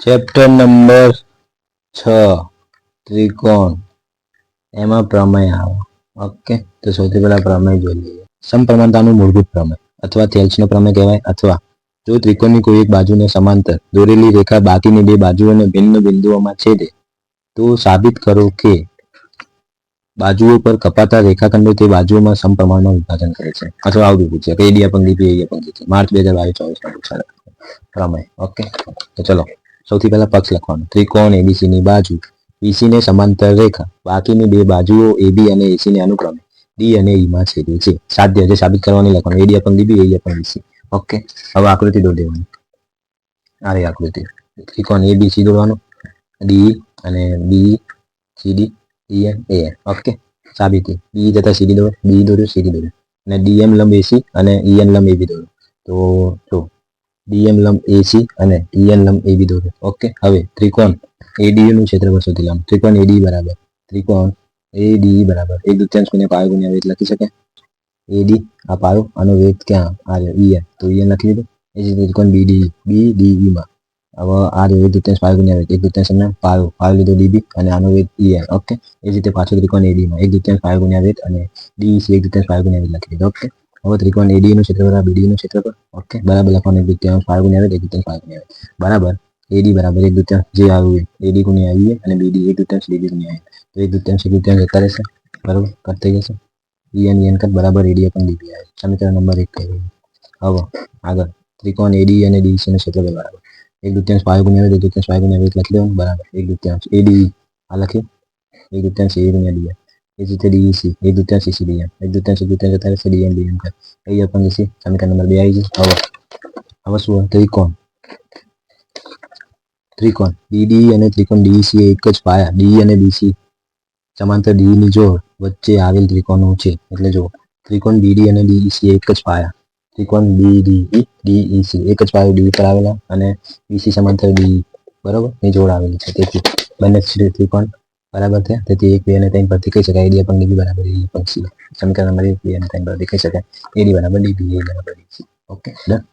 Chapter number 6 ત્રિકોણ એમાં પ્રમેય આવે. ઓકે, તો સૌથી પહેલા પ્રમેય જોઈ લઈએ. સમપ્રમાણતાનું મૂળભૂત પ્રમેય અથવા થેલ્સનો પ્રમેય કહેવાય. અથવા જો ત્રિકોણની કોઈ એક બાજુને સમાંતર દોરેલી રેખા બાકીની બે બાજુઓને ભિન્ન બિંદુઓમાં છેદે તો સાબિત કરો કે બાજુઓ પર કપાતા રેખાખંડો તે બાજુઓમાં સમપ્રમાણમાં વિભાજન કરે છે. અથવા આવું પૂછે કે એડીયા પંક્તિ બી એડીયા પંક્તિ છે. માર્ચ 2022-24 માં પૂછાયેલો પ્રમેય. ઓકે, તો ચલો સૌથી પહેલા પક્ષ લખવાનો. ત્રિકોણ એબીસી ની બાજુ બીસી ને સમાંતર રેખા બાકીની બે બાજુઓ એબી અને એસી ને અનુક્રમે ડી અને ઈ માં છેદે છે. સાધ્ય જે સાબિત કરવાની લખવાનું. એડીયા પંક્તિ બી એડીયા પંક્તિ સી. ઓકે, હવે આકૃતિ દોરી દેવાની. આ રહી આકૃતિ. ત્રિકોણ એબીસી દોરવાનું. ડી અને બી સીડી ડીએમ એએન. ઓકે, સાબિતી બી જતા સીડી દોરો, બી દોર્યો, સીડી દોર્યો અને ડીએમ લંબ એસી અને ઈએન લંબ એબી દોરો. તો જો ડીએમ લંબ એસી અને ઈએન લંબ એબી દોર્યો. ઓકે, હવે ત્રિકોણ એડી નું ક્ષેત્રફળ શોધી લેવાનું. ત્રિકોણ એડી બરાબર ત્રિકોણ એડી બરાબર 1/2 ગુણ્યા પાયો ગુણ્યા વેધ લખી શકાય. એડી આ પાયો આનો વેધ ક્યાં આ ઈએન, તો ઈએન લખી દીધું. એ જ ત્રિકોણ બીડી બીડીઈ માં હવે આ 1/2 પાયો ગુણ્યા વેધ 1/2 પાયો પાયો લીધો ડીબી અને આનો વેધ ઈએન. ઓકે, એ જ રીતે પાછો ત્રિકોણ એડી માં 1/2 પાયો ગુણ્યા વેધ અને ડીસી 1/2 પાયો ગુણ્યા વેધ લખી દીધો. ઓકે, હવે ત્રિકોણ એડી નું ક્ષેત્રફળ બીડી નું ક્ષેત્રફળ. ઓકે, બરાબર લખવાનું 1/2 પાયો ગુણ્યા વેધ 1/2 પાયો ગુણ્યા વેધ બરાબર એડી બરાબર 1/2 જે આવ્યું એડી ગુણ્યા ઈએ અને બીડી 1/2 ડીબી ગુણ્યા તો 1/2 જતા રહેશે. બરાબર કટ થઈ જશે. ઈએન ઈએન કટ બરાબર એડી પણ ડીબી આવે. સમીકરણ નંબર 1 કહી દઈએ. હવે આગળ ત્રિકોણ એડી અને ડીસી નું ક્ષેત્રફળ બરાબર 1/2 પાયો ગુણ્યા વેધ 1/2 પાયો ગુણ્યા વેધ લખી દેવાનું. બરાબર 1/2 એડી આ લખ્યું 1/2 એ ગુણ્યા ડીએમ. એ જ રીતે ડીસી 1/2 સીસી ડીએમ 1/2 જતા રહેશે. ડીએમ ડીએમ કટ એ પણ ડીસી. સમીકરણ નંબર 2 આવી ગયું. હવે શું ત્રિકોણ ત્રિકોણ બીડી અને ત્રિકોણ ડીસી એક જ પાયા ડી અને બીસી સમાંતર ડી ની જોડ વચ્ચે આવેલ ત્રિકોણો છે. એટલે જો ત્રિકોણ બીડી અને ડીસી એક જ પાયા ત્રિકોણ બીડી ડીઈસી એક જ પાયો ડી પર આવેલા અને બીસી સમાંતર ડી બરાબર ની જોડ આવેલી છે. તેથી બંને ત્રિકોણ બરાબર છે. તેથી 1 2 અને 3 પરથી કહી શકાય એડી પણ ડીબી બરાબર એડી પણ સી. સમીકરણ નંબર 1 2 અને 3 પરથી કહી શકાય એડી બરાબર ડીબી એ બરાબર ડીસી. Okay done.